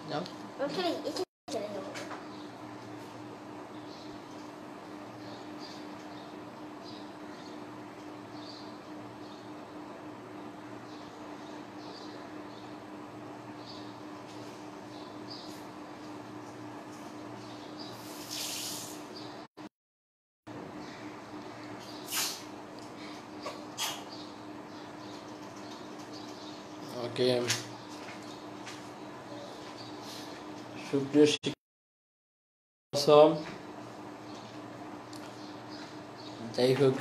যাও ওকে সুপ্রিয় শিক্ষক যাই হোক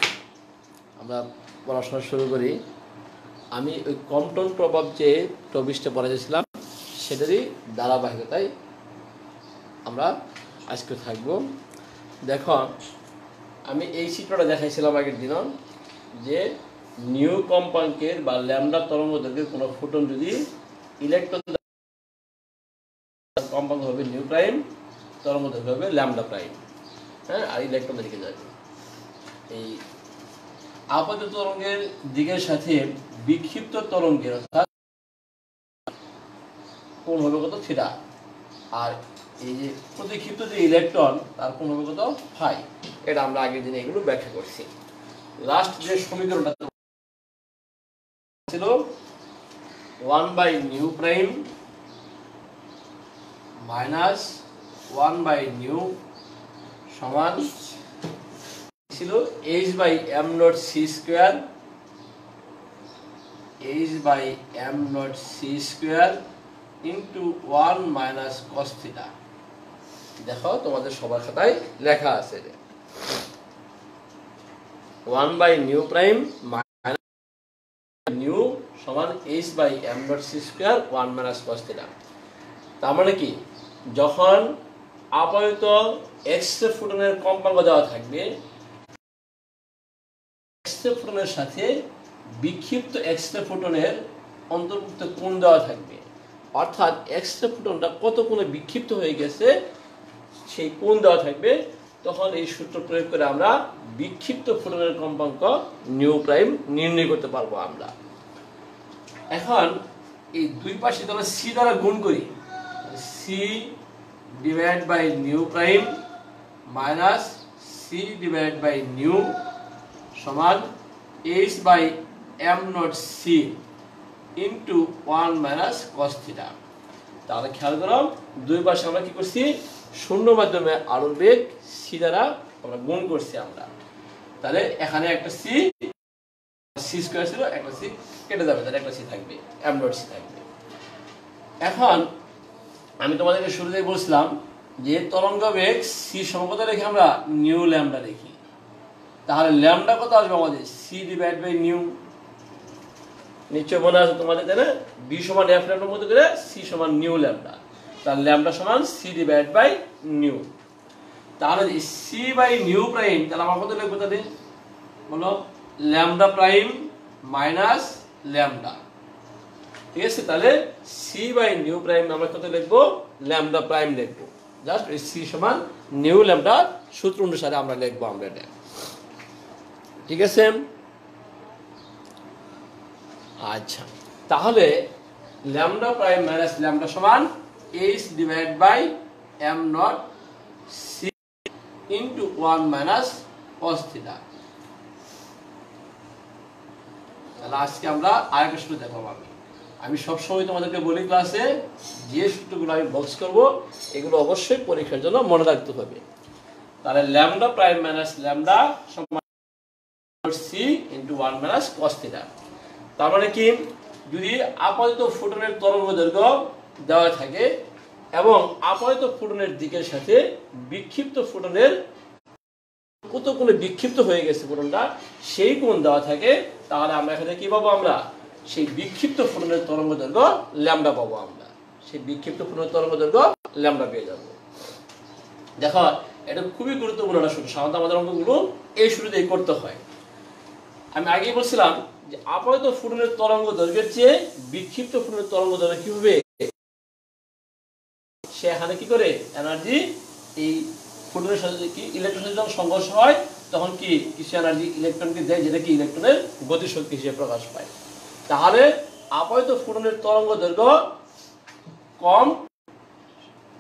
আমরা পড়াশোনা শুরু করি আমি ওই কম্পটন প্রভাব যে টপিকটা পড়াইছিলাম সেটারই ধারাবাহিকতায় আমরা আজকে থাকব দেখো আমি এই চিত্রটা দেখাইছিলাম আগের দিন যে নিউ কম্পাঙ্কের বা ল্যামডা তরঙ্গদৈর্ঘ্যের কোনো ফোটন যদি ইলেকট্রন কম্পাঙ্ক হবে নিউ প্রাইম তরঙ্গদৈর্ঘ্য হবে ল্যামডা প্রাইম হ্যাঁ আর ইলেকট্রন দিকে যাবে এই আপতিত তরঙ্গের দিকের সাথে বিক্ষিপ্ত তরঙ্গের অর্থাৎ কোণ হবে কত থিটা আর এই যে প্রতিক্ষিপ্ত যে ইলেকট্রন তার কোণ হবে কত ফাই এটা আমরা আগের দিনে এগুলো ব্যাখ্যা করছি লাস্ট যে সমীকরণটা ছিল 1 by nu prime minus 1 by nu সমান ছিল h by m not c square h by m not c square into 1 minus cos theta দেখো তোমাদের সবার খাতায় লেখা আছে 1 by nu prime minus nu সমান h by m not c square 1 minus cos theta তার মানে কি যখন আপাতত এক্স রে ফোটনের কম্পাঙ্ক দেওয়া থাকবে এক্স রে ফোটনের সাথে বিক্ষিপ্ত এক্স রে ফোটনের অন্তর্ভুক্ত কোণ দেওয়া থাকবে অর্থাৎ এক্স রে ফোটনটা কত কোণে বিক্ষিপ্ত হয়ে গেছে সেই কোণ দেওয়া থাকবে তখন এই সূত্র প্রয়োগ করে আমরা বিক্ষিপ্ত ফোটনের কম্পাঙ্ক নিউ প্রাইম নির্ণয় করতে পারবো আমরা এখন এই দুই পাশে আমরা সি দ্বারা গুণ করি c divided by nu prime minus c divided by nu সমান h by m not c into 1 minus cos theta তাহলে খেয়াল করো দুই পাশে আমরা কি করছি শূন্য মাধ্যমে আলোর বেগ c দ্বারা আমরা গুণ করছি আমরা তাহলে এখানে একটা c স্কয়ার ছিল একটা c কেটে যাবে তাহলে একটা c থাকবে m not c থাকবে এখন আমি তোমাদেরকে শুরুতেই বলছিলাম যে তরঙ্গ বেগ c সমান রেখে আমরা নিউ ল্যামডা লিখি তাহলে ল্যামডা কত আসবে আমাদের c ডিভাইড বাই নিউ নিশ্চয় মনে আছে তোমাদের তাই না b সমান f ল্যামডার মধ্যে করে c সমান নিউ ল্যামডা তাহলে ল্যামডা সমান c ডিভাইড বাই নিউ তাহলে c বাই নিউ প্রাইম তাহলে আমরা কত লিখব তাহলে বলো ল্যামডা প্রাইম মাইনাস ল্যামডা ঠিক আছে তাহলে c বাই নিউ প্রাইম আমরা কত লিখব ল্যামডা প্রাইম লিখব জাস্ট এই c সমান নিউ ল্যামডা সূত্র অনুসারে আমরা লিখব আমরা এটা ঠিক আছে আচ্ছা তাহলে ল্যামডা প্রাইম মাইনাস ল্যামডা সমান h divide by m not c into 1 minus cos theta তাহলে আজকে আমরা আরেকটা সূত্র দেখাবো আমি সব সময় তোমাদেরকে বলি ক্লাসে যে সূত্রগুলো আমি বক্স করব এগুলো অবশ্যই পরীক্ষার জন্য মনে রাখতে হবে তাহলে ল্যামডা প্রাইম মাইনাস ল্যামডা সমান c into 1 minus cos theta তার মানে কি যদি আপাতত ফোটনের তরঙ্গদৈর্ঘ্য দেওয়া থাকে এবং আপাতত ফোটনের দিকের সাথে বিক্ষিপ্ত ফোটনের কত কোণে বিক্ষিপ্ত হয়ে গেছে ফোটনটা সেই কোণ দেওয়া থাকে তাহলে আমরা এখানে কি পাবো আমরা সেই বিক্ষিপ্ত ফোটনের তরঙ্গদৈর্ঘ্য ল্যামডা পাবো আমরা সেই বিক্ষিপ্ত ফোটনের তরঙ্গদৈর্ঘ্য ল্যামডা পেয়ে যাব দেখো এটা খুবই গুরুত্বপূর্ণ একটা সূত্র সাধারণত আমাদের অঙ্কগুলো এই সূত্রতেই করতে হয় আমি আগেই বলছিলাম যে আপাতত ফোটনের তরঙ্গদৈর্ঘ্যের চেয়ে বিক্ষিপ্ত ফোটনের তরঙ্গদৈর্ঘ্য কি হবে সেখানে কি করে এনার্জি এই ফোটনের সাথে কি ইলেকট্রনের সাথে যখন সংঘর্ষ হয় তখন কি কিছু এনার্জি ইলেকট্রনকে দেয় যেটা কি ইলেকট্রনের গতিশক্তি হিসেবে প্রকাশ পায় তাহলে আপাতত ফোটনের তরঙ্গদৈর্ঘ্য কম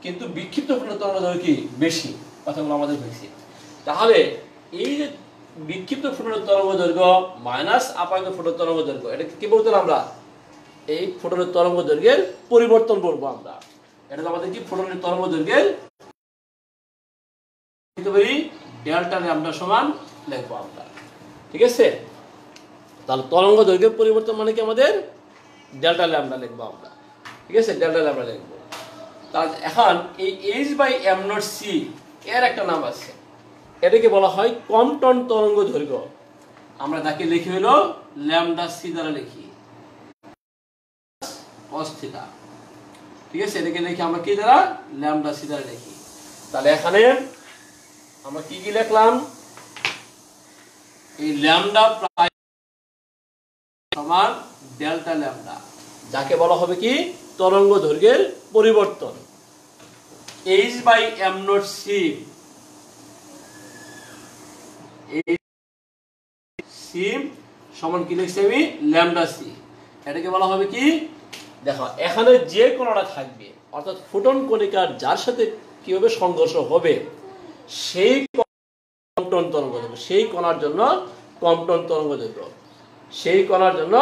কিন্তু বিক্ষিপ্ত ফোটনের তরঙ্গ দৈর্ঘ্য কি বেশি, কথাগুলো আমাদের বেশি। তাহলে এই যে বিক্ষিপ্ত ফোটনের তরঙ্গ দৈর্ঘ্য মাইনাস আপাত ফোটনের তরঙ্গ দৈর্ঘ্য, এটা কি বলতে আমরা এই ফোটনের তরঙ্গ দৈর্ঘ্যের পরিবর্তন করবো আমরা। এটা আমাদের কি ফোটনের তরঙ্গ দৈর্ঘ্যের ডেল্টা ল্যামডা সমান লিখবো আমরা, ঠিক আছে। তাহলে তরঙ্গ দৈর্ঘ্যের পরিবর্তন মানে কি আমাদের ডেল্টা ল্যামডা লিখবো আমরা, ঠিক আছে, ডেল্টা ল্যামডা লিখবো। তাহলে এখন এই h/m0c এর একটা নাম আছে, এটাকে বলা হয় কম্পটন তরঙ্গ দৈর্ঘ্য। আমরা তাকে লিখি হলো ল্যামডা সি দ্বারা লিখি cos θ, ঠিক আছে, এটাকে লিখি আমরা কি দ্বারা ল্যামডা সি দ্বারা লিখি। তাহলে এখানে আমরা কি কি লিখলাম, এই ল্যামডা প্রাইম সমান ডেল্টা ল্যামডা, যাকে বলা হবে কি তরঙ্গ দৈর্ঘ্যের পরিবর্তন। h/m0c সমান কি লিখছি আমি ল্যামডা সি, এটাকে বলা হবে কি, দেখো এখানে যে কোণটা থাকবে অর্থাৎ ফোটন কণিকার যার সাথে কিভাবে সংঘর্ষ হবে সেই কম্পটন তরঙ্গ দৈর্ঘ্য, সেই কণার জন্য কম্পটন তরঙ্গ দৈর্ঘ্য, সেই কণার জন্য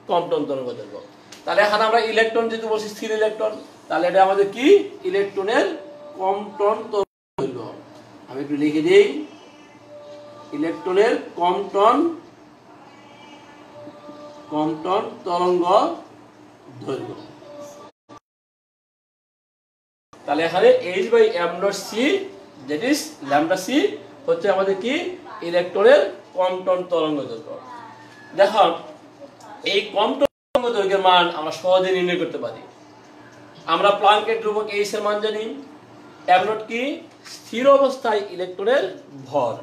কম্পটন তরঙ্গ দৈর্ঘ্য। তাহলে এখানে আমরা ইলেকট্রন যেহেতু বলছি স্থির ইলেকট্রন, তাহলে এটা আমাদের কি ইলেকট্রনের কম্পটন তরঙ্গ দৈর্ঘ্য। আমি একটু লিখে দিই ইলেকট্রনের কম্পটন তরঙ্গ দৈর্ঘ্য। তাহলে এখানে h/m0c that is lambda C হচ্ছে আমাদের কি ইলেকট্রনের কম্পটন তরঙ্গ দৈর্ঘ্য। দেখো এই কম্পটন তরঙ্গ দৈর্ঘ্যের মান আমরা সহজে নির্ণয় করতে পারি। আমরা প্লাঙ্কের ধ্রুবক h এর মান জানি, m0 কি স্থির অবস্থায় ইলেকট্রনের ভর,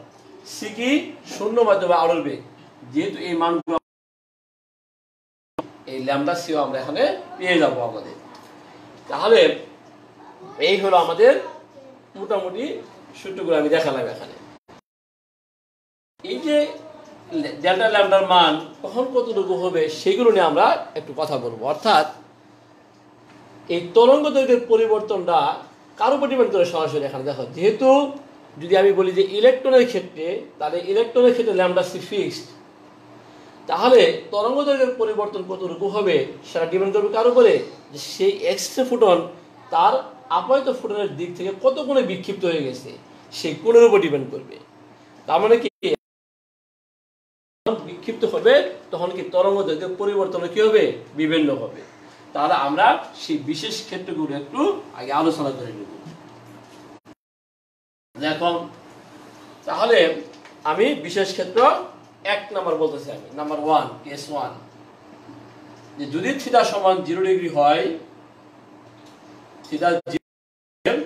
c কি শূন্য মাধ্যমে আলোর বেগ, যেহেতু এই মানগুলো এই ল্যামডা সিও আমরা এখানে পেয়ে যাব আমাদের। তাহলে এই হলো আমাদের মোটামুটি সূত্রগুলো আমি দেখালাম এখানে। এই যে ডেল্টা ল্যামডার মান কখন কতটুকু হবে সেগুলো নিয়ে আমরা একটু কথা বলবো। অর্থাৎ এই তরঙ্গ দৈর্ঘ্যের পরিবর্তনটা কার উপর ডিপেন্ড করে সরাসরি। এখানে দেখো, যেহেতু যদি আমি বলি যে ইলেকট্রনের ক্ষেত্রে, তাহলে ইলেকট্রনের ক্ষেত্রে ল্যামডা সি ফিক্সড, তাহলে তরঙ্গ দৈর্ঘ্যের পরিবর্তন কতটুকু হবে সেটা ডিপেন্ড করবে কার উপরে, যে সেই এক্স-রে ফোটন তার আপাতত ফোটনের দিক থেকে কত গুণে বিক্ষিপ্ত হয়ে গেছে সেই কোণের উপর ডিপেন্ড করবে। তার মানে কি বিক্ষিপ্ত হবে তখন কি তরঙ্গ দৈর্ঘ্যের পরিবর্তন কি হবে, বিভিন্ন হবে। তাহলে আমরা সেই বিশেষ ক্ষেত্রগুলো একটু আগে আলোচনা করে নেব। দেখো তাহলে আমি বিশেষ ক্ষেত্র 1 নাম্বার বলতেছি, আমি নাম্বার 1 কেস 1, যে যদি থিটা সমান 0 ডিগ্রি হয়, থিটা 0,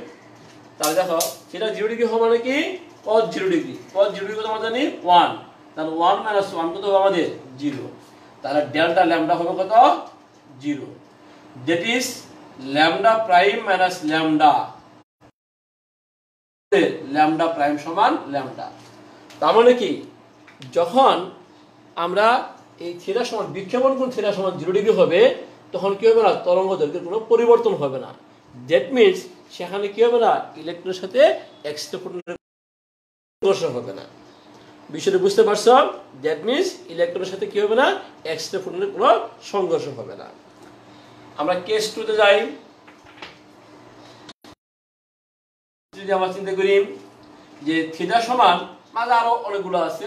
তাহলে দেখো থিটা 0 ডিগ্রি হওয়া মানে কি cos 0 ডিগ্রি, cos 0 ডিগ্রি কত আমরা জানি 1, তাহলে 1 - 1 কত হবে আমাদের 0, তাহলে ডেল্টা ল্যামডা হবে কত 0, that is lambda prime minus lambda, lambda prime সমান ল্যামডা। তার মানে কি যখন আমরা এই থিটা সমান বিক্ষেপণ কোণ থিটা সমান 0 ডিগ্রি হবে তখন কি হবে না, তরঙ্গ দৈর্ঘ্যের কোনো পরিবর্তন হবে না। দ্যাট মিন্স সেখানে কি হবে না, ইলেকট্রনের সাথে এক্স-রে ফোটনের সংঘর্ষ হবে না। বিষয়টা বুঝতে পারছো? দ্যাট মিন্স ইলেকট্রনের সাথে কি হবে না, এক্স-রে ফোটনের কোনো সংঘর্ষ হবে না। আমরা কেস 2 তে যাই। যদি আমরা চিন্তা করি যে থিটা সমান, মানে আরো অনেকগুলো আছে,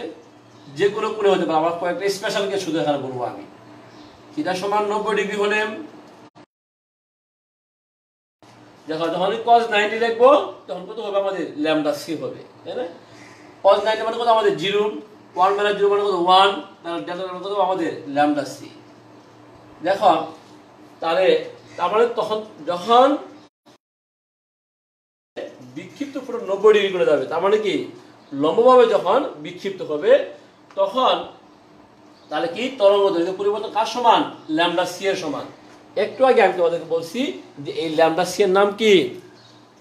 যে কোনো কোণে হতে পারে, আমার কয়েকটা স্পেশাল কেস শুধু এখানে বলবো আমি। থিটা সমান 90 ডিগ্রি হলে দেখো যখন cos 90 লিখবো তখন কত হবে আমাদের ল্যামডা সি হবে, তাই না? cos 90 মানে কত আমাদের 0, 1 - 0 মানে কত 1, তাহলে ডেল্টা মানে কত আমাদের ল্যামডা সি। দেখো তাহলে তার মানে তখন যখন বিক্ষিপ্ত ফোটন 90 ডিগ্রি করে যাবে, তার মানে কি লম্বভাবে যখন বিক্ষিপ্ত হবে তখন তাহলে কি তরঙ্গ দৈর্ঘ্য পরিবর্তন কার সমান, ল্যামডা সি এর সমান। একটু আগে আমি তোমাদেরকে বলছি যে এই ল্যামডা সি এর নাম কি,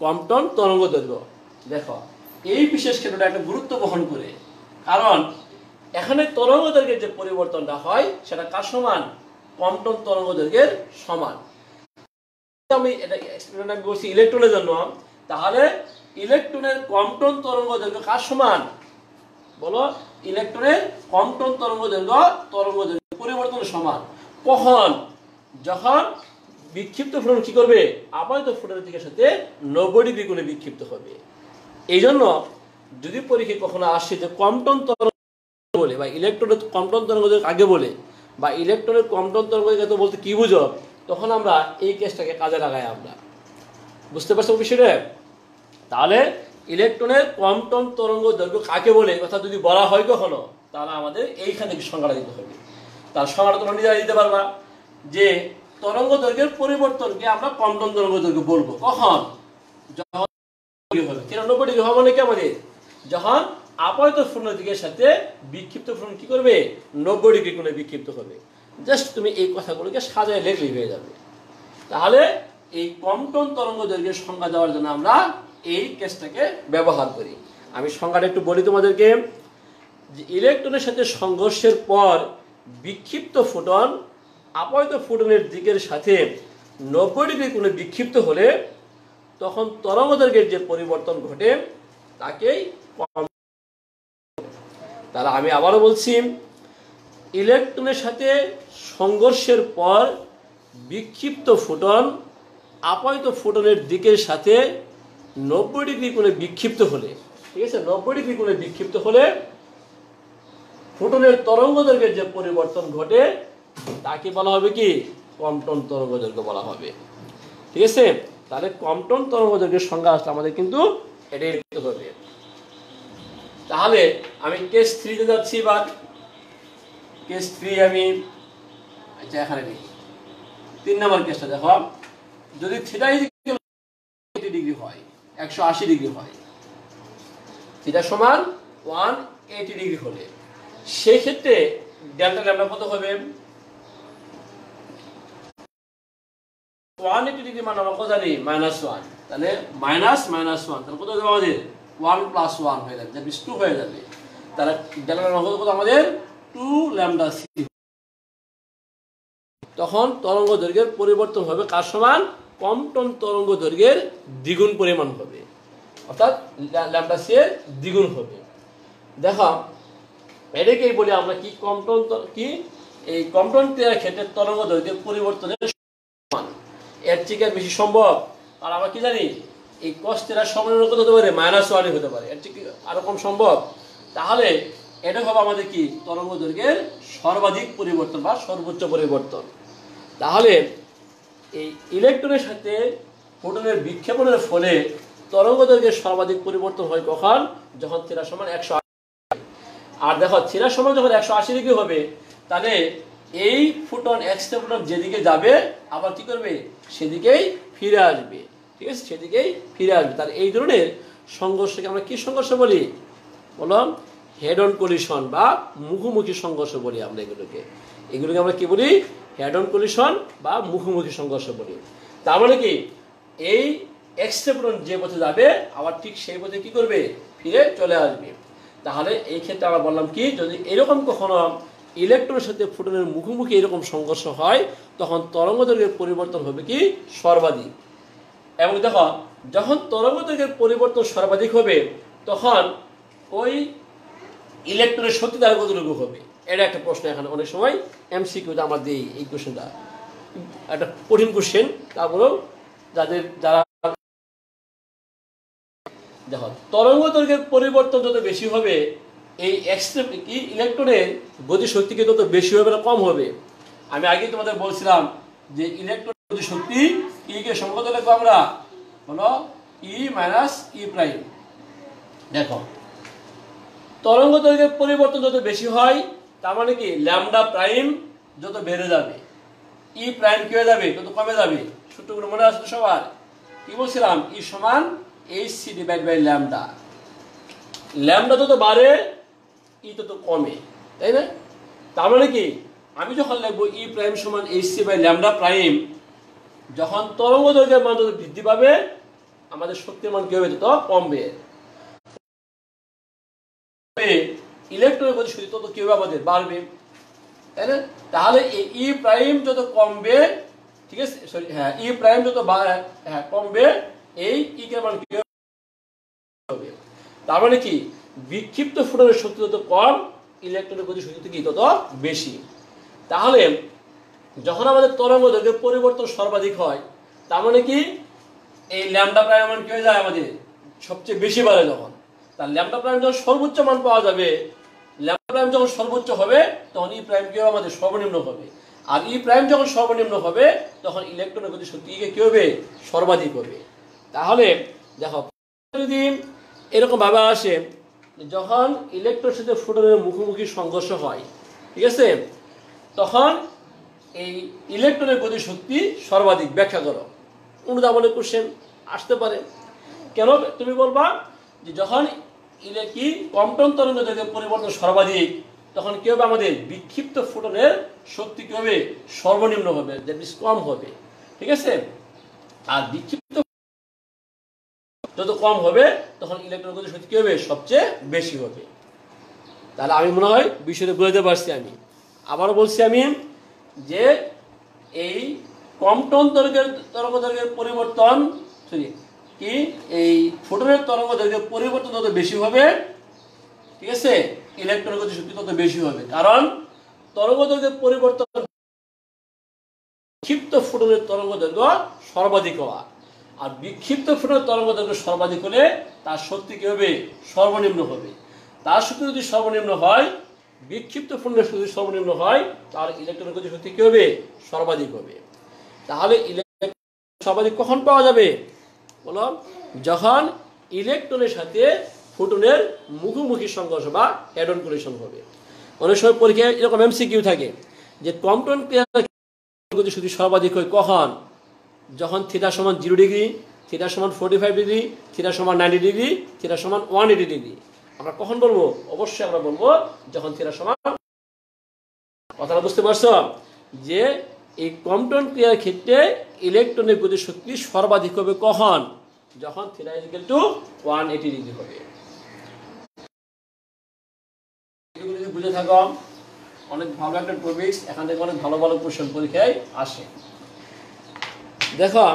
কম্পটন তরঙ্গ দৈর্ঘ্য। দেখো এই বিশেষ ক্ষেত্রটা একটা গুরুত্ব বহন করে, কারণ এখানে তরঙ্গ দৈর্ঘ্যের যে পরিবর্তনটা হয় সেটা কার সমান, কম্পটন তরঙ্গ দৈর্ঘ্যের সমান। আমি এটা আমি বলছি ইলেকট্রনের জন্য, তাহলে ইলেকট্রনের কম্পন তরঙ্গ দৈর্ঘ্য কার সমান? বলো, ইলেকট্রনের কম্পন তরঙ্গ দৈর্ঘ্য পরিবর্তনের সমান। কখন? যখন বিক্ষিপ্ত ফোটন কি করবে? আপাতত ফোটনের দিকের সাথে 90 ডিগ্রি কোণে বিক্ষিপ্ত হবে। এই জন্য যদি পরীক্ষায় কখনো আসে যে কম্পন তরঙ্গ বলে বা ইলেকট্রনের কম্পন তরঙ্গ আগে বলে বা ইলেকট্রনের কম্পন তরঙ্গ বলতে কি বুঝো, তখন আমরা এই কেসটাকে কাজে লাগাই। আমরা বুঝতে পারছো বিষয়টা? তাহলে ইলেকট্রনের কম্পন তরঙ্গ দৈর্ঘ্য কাকে বলে কথা যদি বলা হয় কখনো, তাহলে আমাদের এইখানে সংজ্ঞাটা দিতে হবে। তার সংজ্ঞাটা তোমরা নিজেরা দিতে পারবা যে তরঙ্গ দৈর্ঘ্যের পরিবর্তনকে আমরা কম্পন তরঙ্গ দৈর্ঘ্য বলবো। কখন? যখন 93 ডিগ্রি হবে, মানে কি আমাদের যখন আপাতত ফোটনের দিকের সাথে বিক্ষিপ্ত ফোটন কি করবে? 90 ডিগ্রি কোণে বিক্ষিপ্ত হবে। জাস্ট তুমি এই কথাগুলোকে সাজায় লেখলেই হয়ে যাবে। তাহলে এই কম্পন তরঙ্গ দৈর্ঘ্যের সংজ্ঞা দেওয়ার জন্য আমরা এই কেসটাকে ব্যবহার করি। আমি সংজ্ঞাটা একটু বলি তোমাদেরকে, যে ইলেকট্রনের সাথে সংঘর্ষের পর বিক্ষিপ্ত ফোটন আপাতত ফোটনের দিকের সাথে 90 ডিগ্রি কোণে বিক্ষিপ্ত হলে তখন তরঙ্গ দৈর্ঘ্যের যে পরিবর্তন ঘটে তাকেই। তাহলে আমি আবারও বলছি, ইলেকট্রনের সাথে সংঘর্ষের পর বিক্ষিপ্ত ফোটন আপাতত ফোটনের দিকের সাথে 90 ডিগ্রি কোণে বিক্ষিপ্ত হলে, ঠিক আছে, 90 ডিগ্রি কোণে বিক্ষিপ্ত হলে ফোটনের তরঙ্গ দৈর্ঘ্যের যে পরিবর্তন ঘটে তাকে বলা হবে কি? কম্পন তরঙ্গ দৈর্ঘ্য বলা হবে। ঠিক আছে? তাহলে কম্পন তরঙ্গ দৈর্ঘ্যের সংজ্ঞা আসলে আমাদের কিন্তু এটাই লিখতে হবে। তাহলে আমি কেস 3 তে যাচ্ছি। এবার কেস 3 আমি আচ্ছা এখানে নেই। 3 নম্বর কেসটা দেখো, যদি থিটা 80 ডিগ্রি হয়, 180 ডিগ্রি হয়, থিটা সমান 180 ডিগ্রি হলে সেই ক্ষেত্রে ডেল্টা ল্যামডা কত হবে? 180 ডিগ্রি মানে আমরা কত জানি? -1। তাহলে -1 তাহলে কত হবে আমাদের? 1 + 1 হয়ে যাবে, দ্যাট মিন্স 2 হয়ে যাবে। তাহলে ডেল্টা ল্যামডা কত আমাদের? 2 ল্যামডা সি। তখন তরঙ্গ দৈর্ঘ্যের পরিবর্তন হবে কার সমান? কম্পন তরঙ্গ দৈর্ঘ্যের দ্বিগুণ পরিমাণ হবে, অর্থাৎ ল্যামডা সি এর দ্বিগুণ হবে। দেখো এটাকেই বলি আমরা কি? কম্পন কি? এই কম্পন ক্রিয়ার ক্ষেত্রে তরঙ্গ দৈর্ঘ্যের পরিবর্তনের সমান। এর থেকে বেশি সম্ভব? আর আমরা কি জানি, এই cos θ সমান কত হতে পারে? -1 হতে পারে। এর থেকে আরো কম সম্ভব? তাহলে এটা হবে আমাদের কি? তরঙ্গ দৈর্ঘ্যের সর্বাধিক পরিবর্তন বা সর্বোচ্চ পরিবর্তন। তাহলে এই ইলেকট্রনের সাথে ফোটনের বিক্ষেপণের ফলে তরঙ্গ দৈর্ঘ্যের সর্বাধিক পরিবর্তন হয় কখন? যখন θ সমান 180। আর দেখো θ সমান যখন 180 ডিগ্রি হবে, তাহলে এই ফোটন এক্সরে ফোটন যেদিকে যাবে আবার কি করবে? সেদিকেই ফিরে আসবে। ঠিক আছে, সেদিকেই ফিরে আসবে। তাহলে এই ধরনের সংঘর্ষকে আমরা কি সংঘর্ষ বলি? বললাম হেড অন কলিশন বা মুখোমুখি সংঘর্ষ বলি আমরা এগুলোকে আমরা কি বলি? হেড অন কলিশন বা মুখোমুখি সংঘর্ষ বলি। তার মানে কি, এই এক্সরে ফোটন যে পথে যাবে আবার ঠিক সেই পথে কি করবে? ফিরে চলে আসবে। তাহলে এই ক্ষেত্রে আমরা বললাম কি, যদি এরকম কখনো ইলেকট্রনের সাথে ফোটনের মুখোমুখি এরকম সংঘর্ষ হয় তখন তরঙ্গ দৈর্ঘ্যের পরিবর্তন হবে কি? সর্বাধিক। এবং দেখো যখন তরঙ্গ দৈর্ঘ্যের পরিবর্তন সর্বাধিক হবে তখন ওই ইলেকট্রনের শক্তি দ্বারা কতটুকু হবে? এটা একটা প্রশ্ন এখানে অনেক সময় এমসিকিউতে আমরা দিই। এই কোশ্চেনটা একটা কঠিন কোশ্চেন, তারপরেও যারা দেখো তরঙ্গ দৈর্ঘ্যের পরিবর্তন যত বেশি হবে এই এক্সরে কি ইলেকট্রনের গতি শক্তিকে তত বেশি হবে না কম হবে? আমি আগে তোমাদের বলছিলাম যে ইলেকট্রনের গতি শক্তি ই কে সমান লিখবো আমরা, হলো ই - ই প্রাইম। দেখো তরঙ্গ দৈর্ঘ্যের পরিবর্তন যত বেশি হয় তার মানে কি ল্যামডা প্রাইম যত বেড়ে যাবে, ই প্রাইম কি হয়ে যাবে? তত কমে যাবে। সূত্রগুলো মনে আছে সবার? কি বলছিলাম? ই সমান hc / ল্যামডা। ল্যামডা যত বাড়ে ই তত কমে, তাই না? তার মানে কি আমি যখন লিখবো ই প্রাইম সমান hc / ল্যামডা প্রাইম, যখন তরঙ্গ দৈর্ঘ্যের মান যত বৃদ্ধি পাবে আমাদের শক্তির মান কি হবে? তত কমবে। ইলেকট্রনের গতি শক্তি তত কি হবে? আমাদের বাড়বে, তাই না? তাহলে এই ই প্রাইম যত কমবে, ঠিক আছে, সরি হ্যাঁ, ই প্রাইম যত কমবে এই ই এর মান কি হবে, তার মানে কি বিক্ষিপ্ত ফোটনের শক্তি যত কম ইলেকট্রনের গতি শক্তি কি তত বেশি। তাহলে যখন আমাদের তরঙ্গ দৈর্ঘ্যের পরিবর্তন সর্বাধিক হয় তার মানে কি এই ল্যামডা প্রাইম মান কি হয়ে যায় আমাদের সবচেয়ে বেশি বাড়ে যখন, তার ল্যামডা প্রাইম যখন সর্বোচ্চ মান পাওয়া যাবে, ল্যামডা প্রাইম যখন সর্বোচ্চ হবে তখন ই প্রাইম কি হবে আমাদের সর্বনিম্ন হবে, আর ই প্রাইম যখন সর্বনিম্ন হবে তখন ইলেকট্রনের গতি শক্তি কি হবে সর্বাধিক হবে। তাহলে দেখো যদি এরকম ভাবে আসে যখন ইলেকট্রনের সাথে ফোটনের মুখোমুখি সংঘর্ষ হয়, ঠিক আছে, তখন এই ইলেকট্রনের গতি শক্তি সর্বাধিক ব্যাখ্যা করো। অনুধাবনের কোশ্চেন আসতে পারে। কেন তুমি বলবা যে যখন কি কম্পন তরঙ্গ দৈর্ঘ্যের পরিবর্তন সর্বাধিক তখন কি হবে আমাদের বিক্ষিপ্ত ফোটনের শক্তি কি হবে সর্বনিম্ন হবে, দ্যাট মিন্স কম হবে, ঠিক আছে, আর বিক্ষিপ্ত যত কম হবে তখন ইলেকট্রনের গতি শক্তি কি হবে সবচেয়ে বেশি হবে। তাহলে আমি মনে হয় বিষয়টা বুঝতে পারছি। আমি আবারও বলছি আমি যে এই কম্পন তরঙ্গ দৈর্ঘ্যের পরিবর্তন কি এই ফোটনের তরঙ্গ দৈর্ঘ্যের পরিবর্তন তত বেশি হবে, ঠিক আছে, ইলেকট্রনের গতি শক্তি তত বেশি হবে, কারণ তরঙ্গ দৈর্ঘ্যের পরিবর্তন বিক্ষিপ্ত ফোটনের তরঙ্গ দৈর্ঘ্য সর্বাধিক হওয়া, আর বিক্ষিপ্ত ফোটনের তরঙ্গ দৈর্ঘ্য সর্বাধিক হলে তার শক্তি কি হবে সর্বনিম্ন হবে। তার শক্তি যদি সর্বনিম্ন হয়, বিক্ষিপ্ত ফোটনের শক্তি সর্বনিম্ন হয়, তাহলে ইলেকট্রনের গতি শক্তি কি হবে সর্বাধিক হবে। তাহলে ইলেকট্রন সর্বাধিক কখন পাওয়া যাবে বলো, যখন ইলেকট্রনের সাথে ফোটনের মুখোমুখি সংঘর্ষ বা হেড অন কোলিশন হবে। অনেক সময় পরীক্ষায় এরকম এমসিকিউ থাকে যে কম্পন ক্রিয়ার গতি শক্তি সর্বাধিক হয় কখন, যখন থিটা সমান 0 ডিগ্রি, থিটা সমান 45 ডিগ্রি, থিটা সমান 90 ডিগ্রি, থিটা সমান 180 ডিগ্রি। আমরা কখন বলবো? অবশ্যই আমরা বলবো যখন থিটা সমান। কথাটা বুঝতে পারছো যে এই কম্পন ক্রিয়ার ক্ষেত্রে ইলেকট্রনের গতি শক্তি সর্বাধিক হবে কখন, যখন থিটা ইকুয়াল টু 180 ডিগ্রি হবে। এগুলো যদি বুঝে থাকো অনেক ভালো একটা টপিকস, এখান থেকে অনেক ভালো ভালো কোশ্চেন পরীক্ষায় আসে। দেখো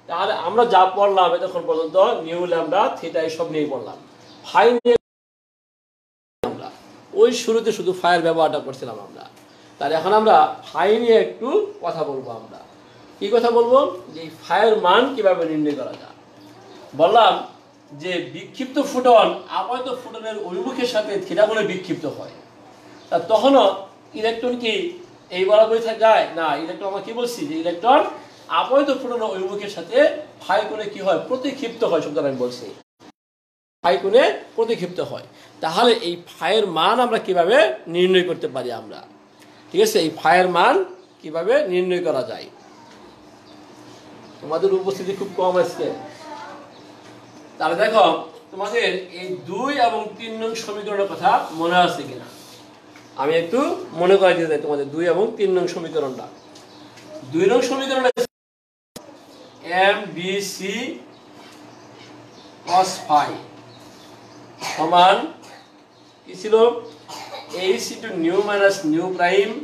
তাহলে আমরা যা পড়লাম এতক্ষণ পর্যন্ত নিউ ল্যামডা থিটা এইসব নিয়ে পড়লাম। ফাই নিয়ে আমরা ওই শুরুতে শুধু ফায়ের ব্যবহারটা করছিলাম আমরা, তাহলে এখন আমরা ফাই নিয়ে একটু কথা বলবো। আমরা কি কথা বলবো যে ফায়ের মান কিভাবে নির্ণয় করা যায়। বললাম যে বিক্ষিপ্ত ফোটন আপাতত ফোটনের অভিমুখের সাথে থিটা কোণে বিক্ষিপ্ত হয়, তা তখনও ইলেকট্রন কি এই বরাবর যায় না, ইলেকট্রন আমরা কি বলছি যে ইলেকট্রন আপাতত ফোটনের অভিমুখের সাথে ফাই কোণে কি হয় প্রতিক্ষিপ্ত হয়, শব্দটা আমি বলছি ফাই কোণে প্রতিক্ষিপ্ত হয়। তাহলে এই ফাইয়ের মান আমরা কিভাবে নির্ণয় করতে পারি আমরা, ঠিক আছে, এই ফাইয়ের মান কিভাবে নির্ণয় করা যায়। তোমাদের উপস্থিতি খুব কম আজকে, তাহলে দেখো তোমাদের এই 2 এবং 3 নং সমীকরণের কথা মনে আছে কিনা আমি একটু মনে করাই দিতে চাই তোমাদের। 2 এবং 3 নং সমীকরণটা, 2 নং সমীকরণ m b c cos phi সমান কি ছিল h into nu minus nu prime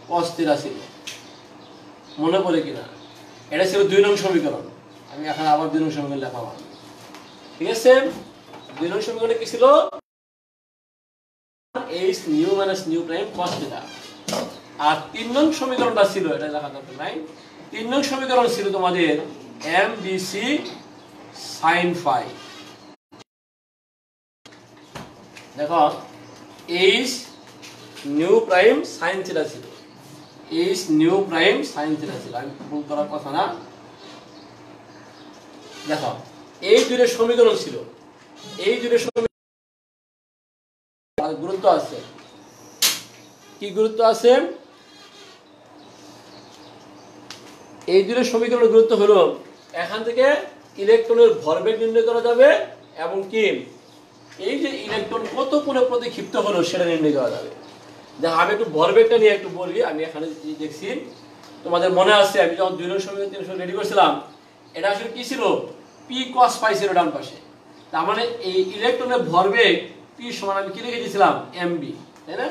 cos theta ছিল, মনে পড়ে কিনা? এটা ছিল 2 নং সমীকরণ। আমি এখন আবার 2 নং সমীকরণ লেখাবো, ঠিক আছে। 2 নং সমীকরণে কি ছিল h nu minus nu prime cos theta, আর 3 নং সমীকরণটা ছিল, এটা লেখা দরকার নাই, 3 নং সমীকরণ ছিল তোমাদের m b c sin phi। দেখো h nu prime sin theta ছিল, h nu prime sin theta ছিল, আমি ভুল করার কথা না। দেখো এই দুইটা সমীকরণ ছিল, এই দুইটা সমীকরণ গুরুত্ব আছে। কি গুরুত্ব আছে? এই দুইটা সমীকরণের গুরুত্ব হলো এখান থেকে ইলেকট্রনের ভরবেগ নির্ণয় করা যাবে এবং কি এই যে ইলেকট্রন কত কোণে প্রতিক্ষিপ্ত হলো সেটা নির্ণয় করা যাবে। দেখো আমি একটু ভরবেগটা নিয়ে একটু বলি। আমি এখানে দেখছি তোমাদের মনে আছে আমি যখন 2 নং সমীকরণ 3 নং রেডি করছিলাম, এটা আসলে কি ছিল p cos phi ছিল ডান পাশে। তার মানে এই ইলেকট্রনের ভরবেগ p সমান আমি কি লিখে দিয়েছিলাম mb, তাই না?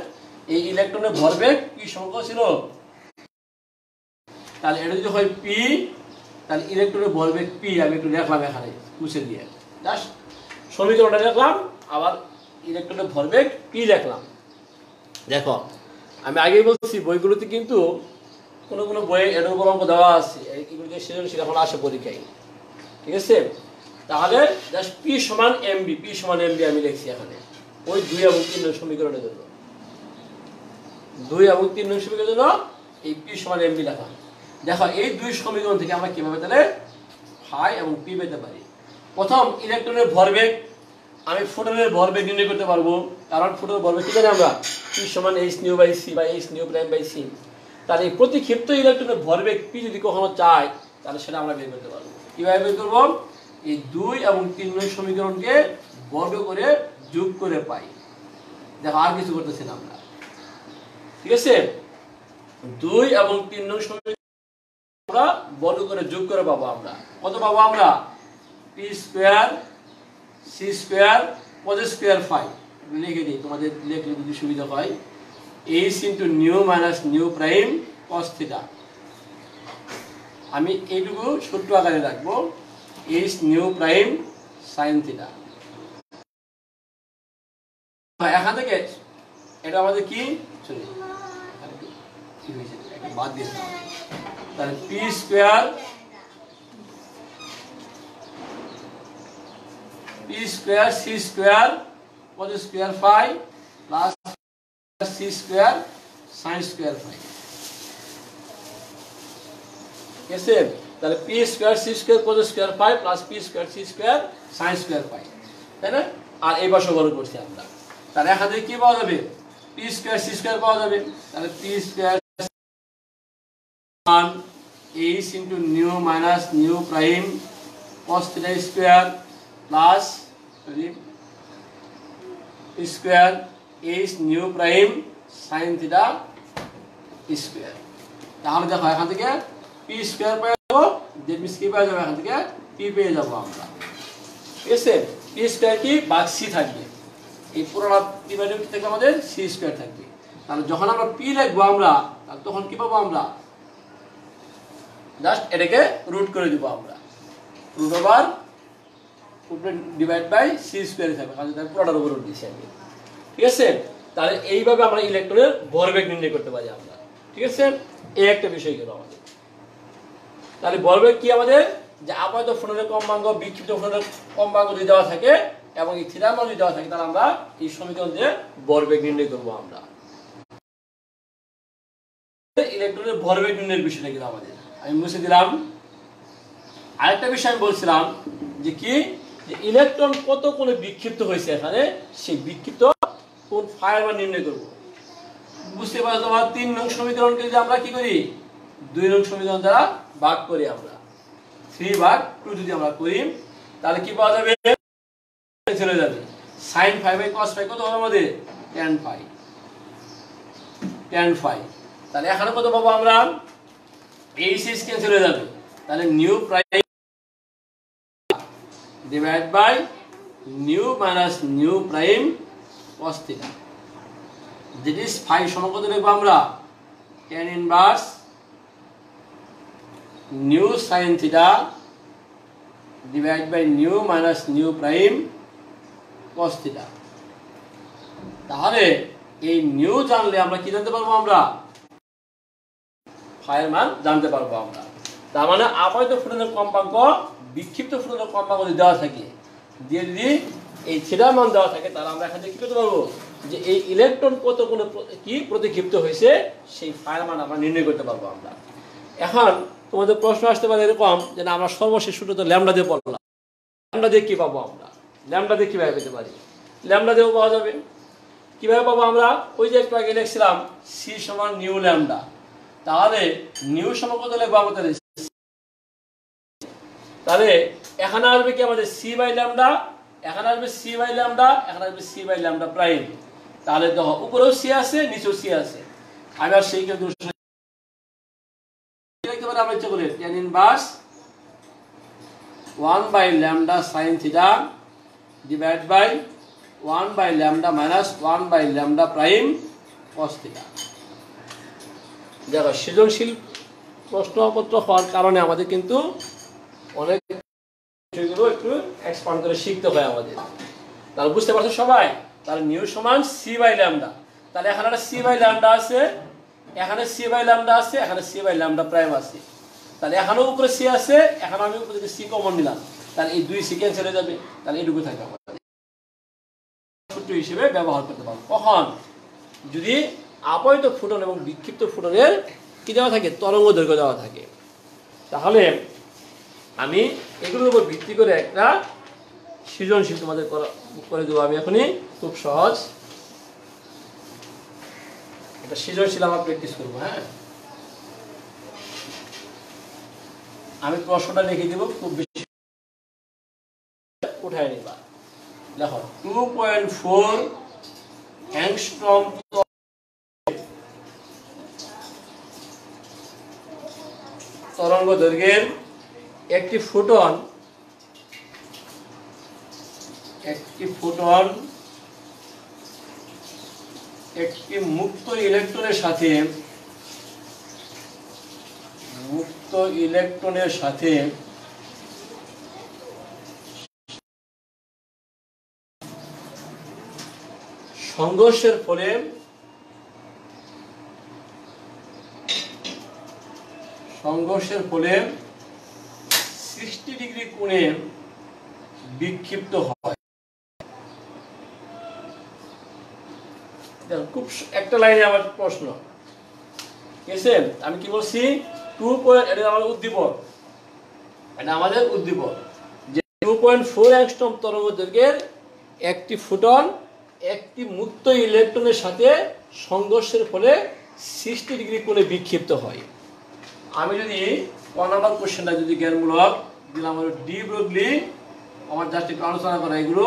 এই ইলেকট্রনের ভরবেগ p সমান ছিল তাহলে এটা যদি হয় পি, তাহলে ইলেকট্রনের ভরবেগ পি আমি একটু লিখলাম এখানে মুছে দিয়ে, জাস্ট সমীকরণটা লিখলাম, আবার ইলেকট্রনের ভরবেগ পি লিখলাম। দেখো আমি আগেই বলছি বইগুলোতে কিন্তু কোনো কোনো বইয়ে এর উপর অঙ্ক দেওয়া আছে, এগুলোকে সৃজনশীল এখন আসে পরীক্ষায়, ঠিক আছে। তাহলে জাস্ট পি সমান এমবি, পি সমান এমবি আমি লিখছি এখানে ওই 2 এবং 3 নং সমীকরণের জন্য, 2 এবং 3 নং সমীকরণের জন্য এই পি সমান এমবি লেখা। দেখো এই 2 সমীকরণ থেকে আমরা কিভাবে তাহলে ফাই এবং পি পেতে পারি। প্রথম ইলেকট্রনের ভরবেগ, আমি ফোটনের ভরবেগ নির্ণয় করতে পারবো, কারণ ফোটনের ভরবেগ কি জানি আমরা পি সমান এইচ নিউ বাই সি বা h nu prime by c. তাহলে এই প্রতিক্ষিপ্ত ইলেকট্রনের ভরবেগ পি যদি কখনো চাই তাহলে সেটা আমরা বের করতে পারবো। কিভাবে বের করবো? এই 2 এবং 3 নং সমীকরণকে বর্গ করে যোগ করে পাই। দেখো আর কিছু করতেছি না আমরা, ঠিক আছে। 2 এবং 3 নং সমীকরণ আমরা বর্গ করে যোগ করে পাবো। আমরা কত পাবো? আমরা p square c square cos square phi লিখে দিই, তোমাদের লিখলে যদি সুবিধা হয়। H into nu minus nu prime cos theta, আমি এইটুকু ছোট্ট আকারে রাখবো, h nu prime sine theta. এখান থেকে এটা আমাদের কি বাদ দিয়ে তাহলে p square c square cos square phi plus c square sine square phi, ঠিক আছে। তাহলে p square c square cos square phi plus p square c square sine square phi, তাই না? আর এই পাশে বড় করছি আমরা, তাহলে এখান থেকে কি পাওয়া যাবে? পি স্কোয়ার সি স্কোয়ার পাওয়া যাবে। তাহলে p square H into nu minus nu prime cos theta square plus square H nu prime sine theta square. তাহলে দেখো এখান থেকে পি স্কোয়ার পেয়ে যাবো, দ্যাট মিন্স কি পেয়ে যাবো? এখান থেকে পি পেয়ে যাবো আমরা, ঠিক আছে। পি স্কোয়ার কি ভাগ সি থাকবে, এই পুরোটা ডিভাইডেড থেকে আমাদের সি স্কোয়ার থাকবে। তাহলে যখন আমরা পি লিখবো আমরা, তখন কি পাবো? আমরা জাস্ট এটাকে রুট করে দিব, আমরা রুট ওভার উপরে ডিভাইড বাই সি স্কোয়ার থাকবে, কারণ তার পুরোটার উপর রুট দিচ্ছি আমি, ঠিক আছে। তাহলে এইভাবে আমরা ইলেকট্রনের ভরবেগ নির্ণয় করতে পারি আমরা, ঠিক আছে। এই একটা বিষয় গেল আমাদের। তাহলে ভরবেগ কি আমাদের? যে আপাতত ফোটনের কম্পাঙ্ক, বিক্ষিপ্ত ফোটনের কম্পাঙ্ক যদি দেওয়া থাকে এবং এই থিটার মান যদি দেওয়া থাকে, তাহলে আমরা এই সমীকরণ দিয়ে ভরবেগ নির্ণয় করবো আমরা। ইলেকট্রনের ভরবেগ নির্ণয়ের বিষয়টা গেল আমাদের, আমি মুছে দিলাম। আরেকটা বিষয় আমি বলছিলাম যে কি, যে ইলেকট্রন কত কোণে বিক্ষিপ্ত হয়েছে, এখানে সেই বিক্ষিপ্ত কোণ ফাই মান নির্ণয় করবো। বুঝতে পারছো? তোমার 3 নং সমীকরণকে যদি আমরা কি করি, 2 নং সমীকরণ দ্বারা ভাগ করি, আমরা 3/2 যদি আমরা করি, তাহলে কি পাওয়া যাবে? চলে যাবে sine phi by cos phi, কত হবে আমাদের? tan phi. তাহলে এখানে কত পাবো আমরা? এইচ এইচ ক্যান্সেল হয়ে যাবে, তাহলে nu prime divide by nu minus nu prime cos theta, that is phi সমান কত লিখবো আমরা? tan inverse nu sine theta divide by nu minus nu prime cos theta. তাহলে এই নিউ জানলে আমরা কি জানতে পারবো? আমরা ফাইয়ের মান জানতে পারবো আমরা। তার মানে আপাতত ফোটনের কম্পাঙ্ক, বিক্ষিপ্ত ফোটনের কম্পাঙ্ক যদি দেওয়া থাকে, দিয়ে যদি এই থিটার মান দেওয়া থাকে, তাহলে আমরা এখান থেকে কি করতে পারবো? যে এই ইলেকট্রন কত কোন কি প্রতিক্ষিপ্ত হয়েছে সেই ফাইয়ের মান আমরা নির্ণয় করতে পারবো আমরা। এখন তোমাদের প্রশ্ন আসতে পারে এরকম যে আমরা সর্বশেষ সূত্র তো ল্যামডা দিয়ে পড়লাম, ল্যামডা দিয়ে কি পাবো? আমরা ল্যামডা দিয়ে কিভাবে পেতে পারি? ল্যামডা দিয়েও পাওয়া যাবে। কিভাবে পাবো আমরা? ওই যে একটু আগে লিখছিলাম সি সমান নিউ ল্যামডা, তাহলে নিউ সমান কত লিখবো আমাদের? তাহলে এখানে আসবে কি আমাদের সি বাই ল্যামডা, এখানে আসবে সি বাই ল্যামডা, এখানে আসবে সি বাই ল্যামডা প্রাইম। তাহলে দেখো উপরেও সি আছে, নিচেও সি আছে। আমি আর সেই কেউ লিখতে পারি আমরা ইচ্ছা করে tan inverse 1 by lambda sine theta divide by 1 by lambda minus 1 by lambda prime cos theta. দেখো সৃজনশীল প্রশ্নপত্র হওয়ার কারণে আমাদের কিন্তু অনেক বিষয়গুলো একটু এক্সপান্ড করে শিখতে হয় আমাদের। তাহলে বুঝতে পারছো সবাই? তাহলে নিউ সমান সি বাই ল্যামডা। তাহলে এখানে একটা সি বাই ল্যামডা আছে, এখানে সি বাই ল্যামডা আছে, এখানে সি বাই ল্যামডা প্রাইম আছে। তাহলে এখানেও উপরে সি আছে, এখানে আমি উপরে সি কমন নিলাম, তাহলে এই দুই সি ক্যান্সেল হয়ে যাবে। তাহলে এইটুকু থাকবে আমাদের সূত্র হিসেবে ব্যবহার করতে পারবো। কখন? যদি আপতিত ফুটন এবং বিক্ষিপ্ত ফুটনের কি দেওয়া থাকে, তরঙ্গ দৈর্ঘ্য দেওয়া থাকে। তাহলে আমি এগুলোর উপর ভিত্তি করে একটা সৃজনশীল তোমাদের করে দেবো আমি এখনই, খুব সহজ একটা সৃজনশীল আমরা প্র্যাকটিস করবো। হ্যাঁ, আমি প্রশ্নটা লিখে দেবো, খুব বেশি উঠায় নিবা। দেখো 2.4 অ্যাংস্ট্রম তরঙ্গ দৈর্ঘ্যের একটি ফোটন একটি মুক্ত ইলেকট্রনের সাথে সংঘর্ষের ফলে সংঘর্ষের ফলে 60 ডিগ্রি কোণে বিক্ষিপ্ত হয়। খুব একটা লাইনে আমার প্রশ্ন, ঠিক আছে? আমি কি বলছি, 2. এটা আমাদের উদ্দীপক, এটা আমাদের উদ্দীপক যে 2.4 অ্যাংস্ট্রম তরঙ্গ দৈর্ঘ্যের একটি ফোটন একটি মুক্ত ইলেকট্রনের সাথে সংঘর্ষের ফলে 60 ডিগ্রি কোণে বিক্ষিপ্ত হয়। আমি যদি 1 নম্বর কোশ্চেনটা যদি জ্ঞানমূলক দিলাম, ডি ব্রগলি, আমার জাস্ট একটু আলোচনা করা এগুলো,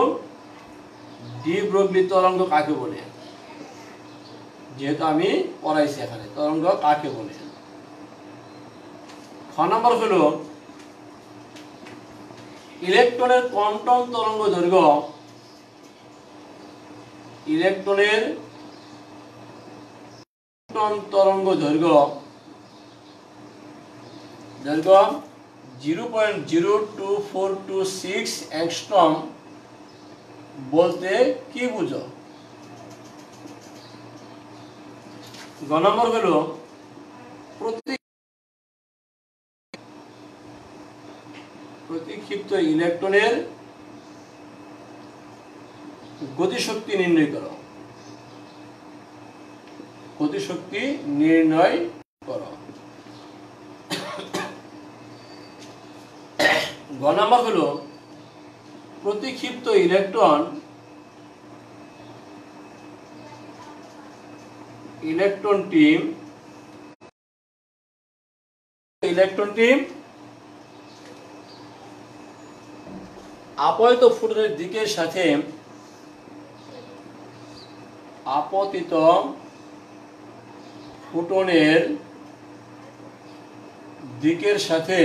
ডি ব্রগলি তরঙ্গ কাকে বলে, যেহেতু আমি পড়াইছি এখানে তরঙ্গ কাকে বলে। খ নম্বর হলো ইলেকট্রনের কোয়ান্টাম তরঙ্গ দৈর্ঘ্য, ইলেকট্রনের তরঙ্গ দৈর্ঘ্য 0.02426 অ্যাংস্ট্রম বলতে কি বুঝো? গ নম্বর হলো প্রতিক্ষিপ্ত ইলেকট্রনের গতিশক্তি নির্ণয় করো। গতিশক্তি নির্ণয় করো। গ নম্বর হলো প্রতিক্ষিপ্ত ইলেকট্রনটি আপতিত ফুটনের দিকের সাথে আপতিত ফুটনের দিকের সাথে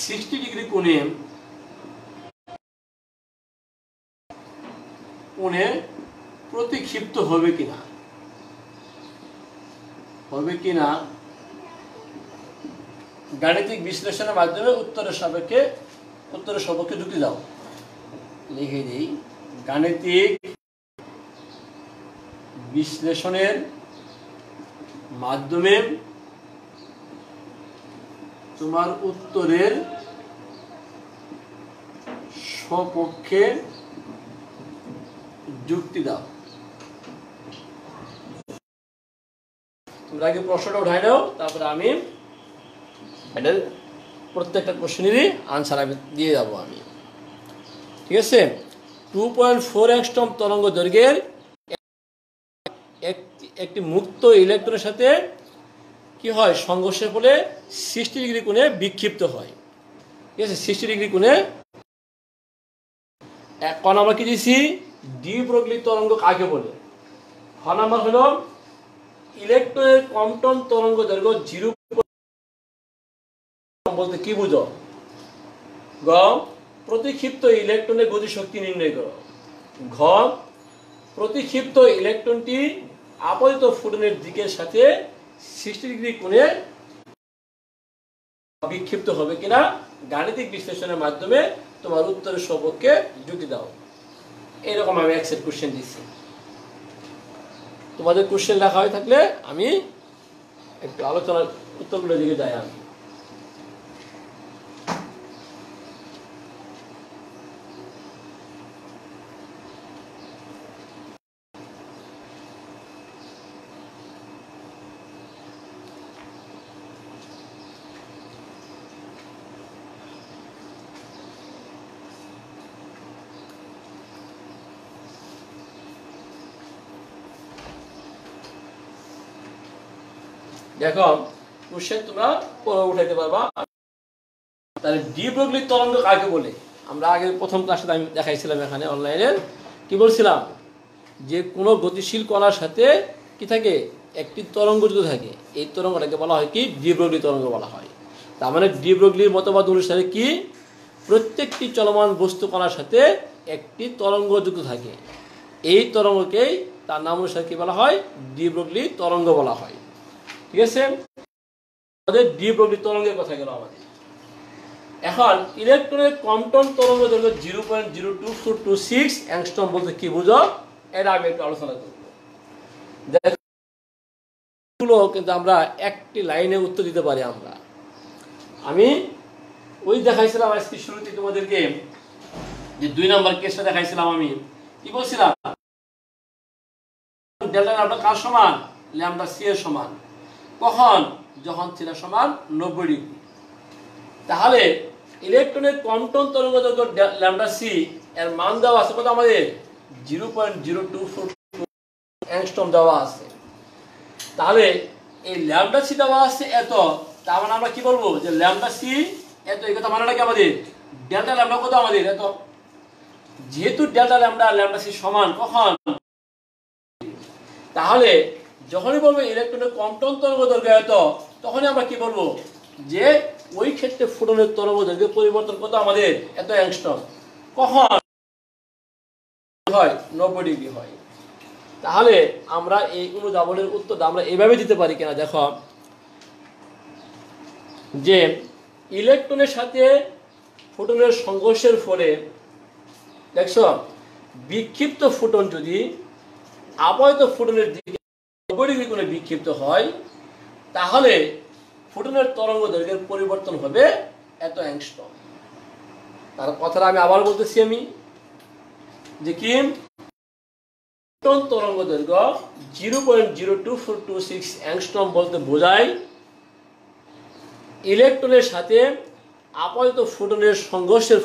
60 ডিগ্রি কোণে প্রতিক্ষিপ্ত হবে কিনা গাণিতিক বিশ্লেষণের মাধ্যমে উত্তরের সপক্ষে যুক্তি দাও। লিখে দিই, গাণিতিক বিশ্লেষণের মাধ্যমে তোমার উত্তরের সপক্ষে যুক্তি দাও। তোমরা আগে প্রশ্নটা উঠাই নাও, তারপরে আমি এটার প্রত্যেকটা কোশ্চেনেরই আনসার আমি দিয়ে যাবো আমি, ঠিক আছে? 2.4 অ্যাংস্ট্রম তরঙ্গ দৈর্ঘ্যের একটি মুক্ত ইলেকট্রনের সাথে কি হয়, সংঘর্ষের ফলে 60 ডিগ্রি কোণে বিক্ষিপ্ত হয়। ঠিক আছে, 60 ডিগ্রি কোণে। এখন আমরা কি দিয়েছি, ডি ব্রগলি তরঙ্গ কাকে বলে। খ নাম্বার হলো ইলেকট্রনের কোয়ান্টাম তরঙ্গ দৈর্ঘ্য 0 বলতে কি বুঝো। গ প্রতিক্ষিপ্ত ইলেকট্রনের গতিশক্তি নির্ণয় করো। ঘ প্রতিক্ষিপ্ত ইলেকট্রনটি আপতিত ফুটনের দিকের সাথে 60 ডিগ্রি কোণে বিক্ষিপ্ত হবে কিনা গাণিতিক বিশ্লেষণের মাধ্যমে তোমার উত্তরের সপক্ষে যুক্তি দাও। এরকম আমি এক সেট কোশ্চেন দিচ্ছি। তোমাদের কোশ্চেন লেখা হয়ে থাকলে আমি একটু আলোচনার উত্তরগুলোর দিকে যাই। আমি দেখো কোশ্চেন তোমরা পরে উঠাইতে পারবা। তাহলে ডি ব্রগলি তরঙ্গ কাকে বলে? আমরা আগে প্রথম ক্লাসে আমি দেখাইছিলাম এখানে অনলাইনে, কি বলছিলাম যে কোনো গতিশীল কণার সাথে কি থাকে, একটি তরঙ্গ যুক্ত থাকে। এই তরঙ্গটাকে বলা হয় কি, ডি ব্রগলি তরঙ্গ বলা হয়। তার মানে ডি ব্রগলির মতবাদ অনুসারে কি, প্রত্যেকটি চলমান বস্তু কণার সাথে একটি তরঙ্গ যুক্ত থাকে। এই তরঙ্গকেই তার নাম অনুসারে কি বলা হয়, ডি ব্রগলি তরঙ্গ বলা হয়। ঠিক আছে, আমাদের ডি ব্রগলি তরঙ্গের কথা গেল আমাদের। এখন ইলেকট্রনের কম্পন তরঙ্গ দৈর্ঘ্য 0.02426 অ্যাংস্ট্রম বলতে কি বুঝো, এটা আমি একটু আলোচনা করব। দেখো কিন্তু আমরা একটি লাইনে উত্তর দিতে পারি। আমি ওই দেখাইছিলাম আজকে শুরুতে তোমাদেরকে যে 2 নম্বর কেসটা দেখাইছিলাম। আমি কি বলছিলাম, ডেল্টা ল্যামডা কার সমান, ল্যামডা সি এর সমান। কখন, যখন থিটা সমান 90 ডিগ্রি। তাহলে ইলেকট্রনের কম্পন তরঙ্গ দৈর্ঘ্য ল্যামডা সি এর মান দেওয়া আছে কত আমাদের, 0.024 অ্যাংস্ট্রম দেওয়া আছে। তাহলে এই ল্যামডা সি দেওয়া আছে এত, তার মানে আমরা কি বলবো যে ল্যামডা সি এত। এই কথা মানেটা কি আমাদের, ডেল্টা ল্যামডা কত আমাদের এত। যেহেতু ডেল্টা ল্যামডা আর ল্যামডা সি সমান, কখন, তাহলে যখনই বলবো ইলেকট্রনের কম্পন তরঙ্গ দৈর্ঘ্য এত, তখনই আমরা কি বলবো যে ওই ক্ষেত্রে ফোটনের তরঙ্গ দৈর্ঘ্য পরিবর্তন কত আমাদের, এত অ্যাংস্ট্রম। কখন হয়, 90 ডিগ্রি হয়। তাহলে আমরা এই অনুধাবনের উত্তরটা আমরা এইভাবে দিতে পারি কিনা দেখো, যে ইলেকট্রনের সাথে ফোটনের সংঘর্ষের ফলে দেখছো বিক্ষিপ্ত ফোটন যদি আপাতত ফোটনের দিকে 90 ডিগ্রি কোণে বিক্ষিপ্ত হয়, তাহলে ফোটনের তরঙ্গ দৈর্ঘ্যের পরিবর্তন হবে এত অ্যাংস্ট্রম। তার কথাটা আমি আবার বলতেছি, আমি যে কি, ফোটন তরঙ্গ দৈর্ঘ্য 0.02426 অ্যাংস্ট্রম বলতে বোঝায় ইলেকট্রনের সাথে আপাতত ফোটনের সংঘর্ষের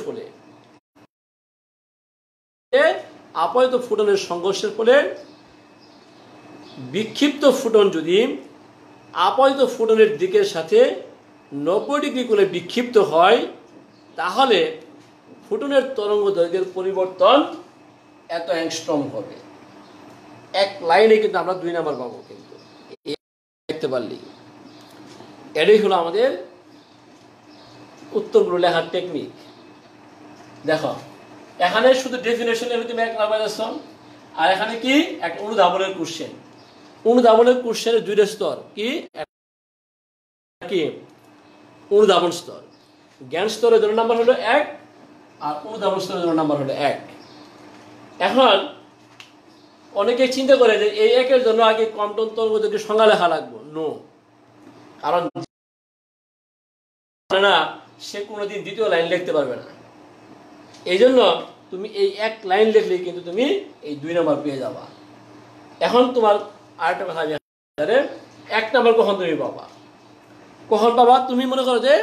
ফলে বিক্ষিপ্ত ফোটন যদি আপাতত ফোটনের দিকের সাথে 90 ডিগ্রি কোণে বিক্ষিপ্ত হয়, তাহলে ফোটনের তরঙ্গ দৈর্ঘ্যের পরিবর্তন এত অ্যাংস্ট্রম হবে। এক লাইনে কিন্তু আমরা 2 নাম্বার পাবো। কিন্তু দেখতে পারলি, এটাই হলো আমাদের উত্তরগুলো লেখার টেকনিক। দেখো এখানে শুধু ডেফিনেশন তুমি 1 নাম্বার পাচ্ছ, আর এখানে কি একটা অনুধাবনের কোশ্চেন। অনুধাবনের কোশ্চেনের 2টা স্তর, কি অনুধাবন স্তর। জ্ঞান স্তরের জন্য নাম্বার হলো 1, আর অনুধাবন স্তরের জন্য নাম্বার হলো 1। এখন অনেকে চিন্তা করে যে এই 1-এর জন্য আগে কম্পন তরঙ্গ দৈর্ঘ্যের সংজ্ঞা লেখা লাগবে। নো, কারণ না সে কোনোদিন দ্বিতীয় লাইন লিখতে পারবে না। এই জন্য তুমি এই 1 লাইন লিখলেই কিন্তু তুমি এই 2 নাম্বার পেয়ে যাবা। এখন তোমার আরেকটা কথা, 1 নাম্বার কখন তুমি পাবা, কখন পাবা? তুমি মনে করো যে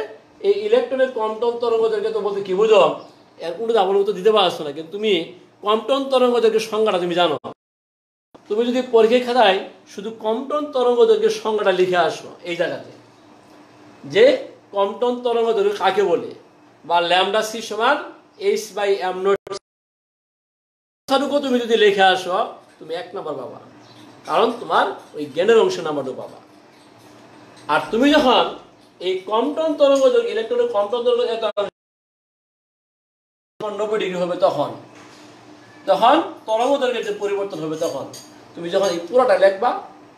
এই ইলেকট্রনের কম্পন তরঙ্গ দৈর্ঘ্য তো বলতে কি বুঝো, এর অনুধাবন তো দিতে পারছো না, কিন্তু তুমি কম্পন তরঙ্গ দৈর্ঘ্যের সংজ্ঞাটা তুমি জানো। তুমি যদি পরীক্ষা খাতায় শুধু কম্পন তরঙ্গ দৈর্ঘ্যের সংজ্ঞাটা লিখে আসো এই জায়গাতে, যে কম্পন তরঙ্গ দৈর্ঘ্য কাকে বলে, বা ল্যামডা সি সমান h/m নট, তুমি যদি লিখে আসো তুমি 1 নাম্বার পাবা, কারণ তোমার ওই জ্ঞানের অংশ নাম্বারটা পাবা। আর তুমি যখন এই কম্পন তরঙ্গ দৈর্ঘ্য, ইলেকট্রনের কম্পন দৈর্ঘ্য 90 ডিগ্রি হবে, তখন তরঙ্গ দৈর্ঘ্যের যে পরিবর্তন হবে, তখন তুমি যখন এই পুরোটা লিখবা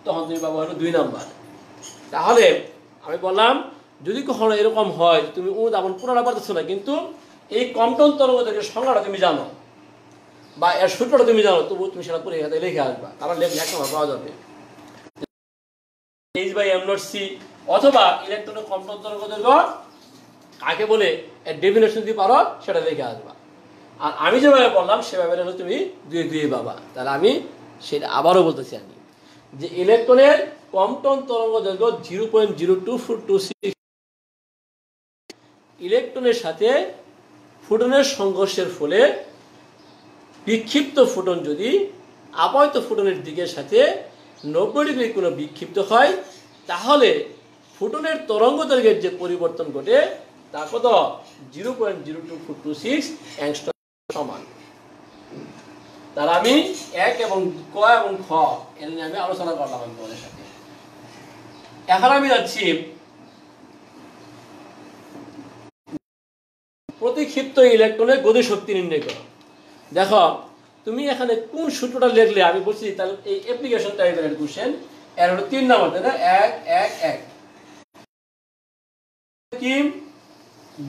তখন তুমি পাবো হলো 2 নাম্বার। তাহলে আমি বললাম যদি কখনো এরকম হয় তুমি অনুধাবন পুরোটা পারতেছো না, কিন্তু এই কম্পন তরঙ্গের সংজ্ঞাটা তুমি জানো বা এর সূত্রটা তুমি জানো, তবু তুমি সেটা পরে এখানে লিখে আসবা, কারণ লেখলে এক নম্বর পাওয়া যাবে। H by m naught c অথবা ইলেকট্রনের কম্পন তরঙ্গ দৈর্ঘ্য কাকে বলে এর ডেফিনেশন যদি পারো সেটা লিখে আসবা। আর আমি যেভাবে বললাম সেভাবে তুমি দুই দুই পাবা। তাহলে আমি সেটা আবারও বলতেছি আমি যে ইলেকট্রনের কম্পন তরঙ্গ দৈর্ঘ্য 0.0226, ইলেকট্রনের সাথে ফোটনের সংঘর্ষের ফলে বিক্ষিপ্ত ফোটন যদি আপাত ফোটনের দিকের সাথে 90 ডিগ্রি কোনো বিক্ষিপ্ত হয়, তাহলে ফোটনের তরঙ্গ দৈর্ঘ্যের যে পরিবর্তন ঘটে তা কত 0.02426 অ্যাংস্ট্রম সমান। তাহলে আমি এক এবং ক এবং খ এর নিয়ে আমি আলোচনা করলাম আমি তোমাদের সাথে। এখন আমি যাচ্ছি প্রতিক্ষিপ্ত ইলেকট্রনের গতিশক্তি নির্ণয় করো। দেখো তুমি এখানে কোন সূত্রটা লিখলে, আমি বলছি তাহলে এই অ্যাপ্লিকেশন টাইপের কোশ্চেন এর হলো 3 নাম্বার, তাই না? 1 1 1 কি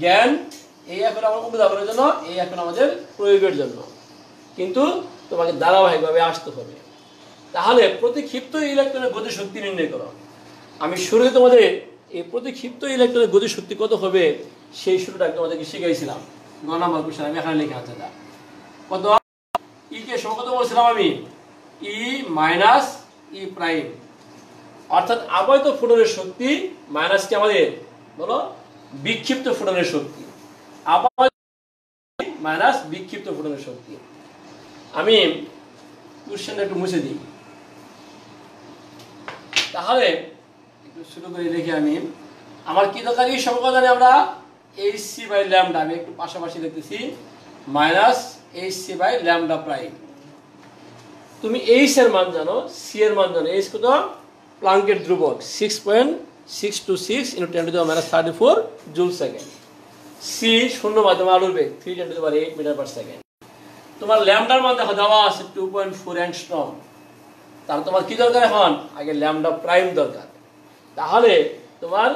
জ্ঞান, এই এখন আমার অনুধাবনের জন্য, এই এখন আমাদের প্রয়োগের জন্য, কিন্তু তোমাকে ধারাবাহিকভাবে আসতে হবে। তাহলে প্রতিক্ষিপ্ত ইলেকট্রনের গতিশক্তি নির্ণয় করো। আমি শুরুতে তোমাদের এই প্রতিক্ষিপ্ত ইলেকট্রনের গতিশক্তি কত হবে সেই সূত্রটা তোমাদেরকে শিখাইছিলাম। 9 নাম্বার কোশ্চেন আমি এখানে লিখে আছে কত, ই কে সমান কত বলছিলাম আমি, ই মাইনাস ই প্রাইম, অর্থাৎ আপাত ফোটনের শক্তি মাইনাস কি আমাদের বলো বিক্ষিপ্ত ফোটনের শক্তি, আপাত মাইনাস বিক্ষিপ্ত ফোটনের শক্তি। আমি কোশ্চেনটা একটু মুছে দিই, তাহলে একটু শুরু করে দেখি আমি আমার কি দরকার এই সমীকরণ জানি আমরা hc বাই ল্যামডা, আমি একটু পাশাপাশি লিখতেছি minus hc by lambda prime. তুমি h এর মান জানো, c এর মান জানো, h কত প্লাঙ্কের ধ্রুবক 6.626 × 10⁻34 জুল সেকেন্ড, c শূন্য মাধ্যমে আলুরবে 3×8 মিটার পার সেকেন্ড। তোমার ল্যামডার মান দেখো দেওয়া আছে 2.4 অ্যাংস্ট্রম। তাহলে তোমার কি দরকার, এখন আগে ল্যামডা প্রাইম দরকার। তাহলে তোমার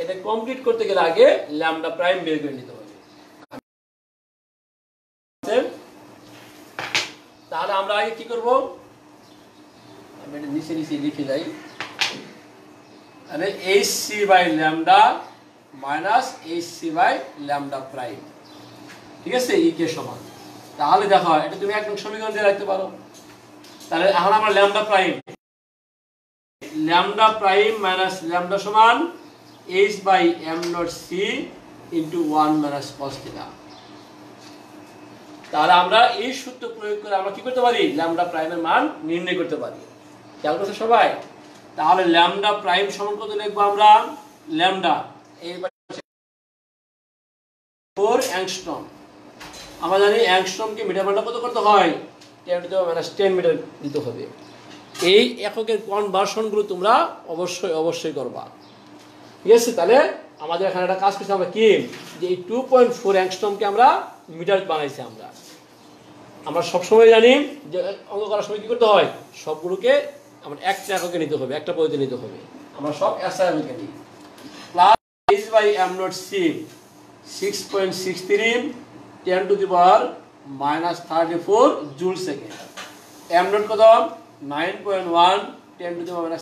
এটা কমপ্লিট করতে গেলে আগে ল্যামডা প্রাইম বের করে নিতে হবে। তাহলে আমরা আগে কি করব, আমি এটা নিচে নিচে লিখে যাই, তাহলে hc by lambda minus hc by lambda prime, ঠিক আছে, ই কে সমান। তাহলে দেখো এটা তুমি একদম সমীকরণ দিয়ে রাখতে পারো। তাহলে এখন আমরা ল্যামডা প্রাইম মাইনাস ল্যামডা সমান h by m not c into 1 minus cos theta. তাহলে আমরা এই সূত্র প্রয়োগ করে আমরা কি করতে পারি, ল্যামডা প্রাইমের মান নির্ণয় করতে পারি। খেয়াল করছো সবাই? তাহলে ল্যামডা প্রাইম সমান কত লিখবো আমরা, ল্যামডা এই 4 অ্যাংস্ট্রম। আমরা জানি অ্যাংস্ট্রমকে মিটার বান্ডা কত করতে হয়, 10⁻10 মিটার দিতে হবে। এই এককের কনভার্সনগুলো তোমরা অবশ্যই করবা, ঠিক আছে? তাহলে আমাদের এখানে একটা কাজ করছি আমরা কি, যে এই 2.4 অ্যাংস্ট্রমকে আমরা মিটার বানাইছি। আমরা সবসময় জানি যে অঙ্ক করার সময় কি করতে হয়, সবগুলোকে আমরা একটা এককে নিতে হবে, একটা পদ্ধতি নিতে হবে। আমরা সব SI এককে নিই। Plus h by m not c 6.63 10⁻⁻34 joule second, m naught কত 9.1 10⁻⁻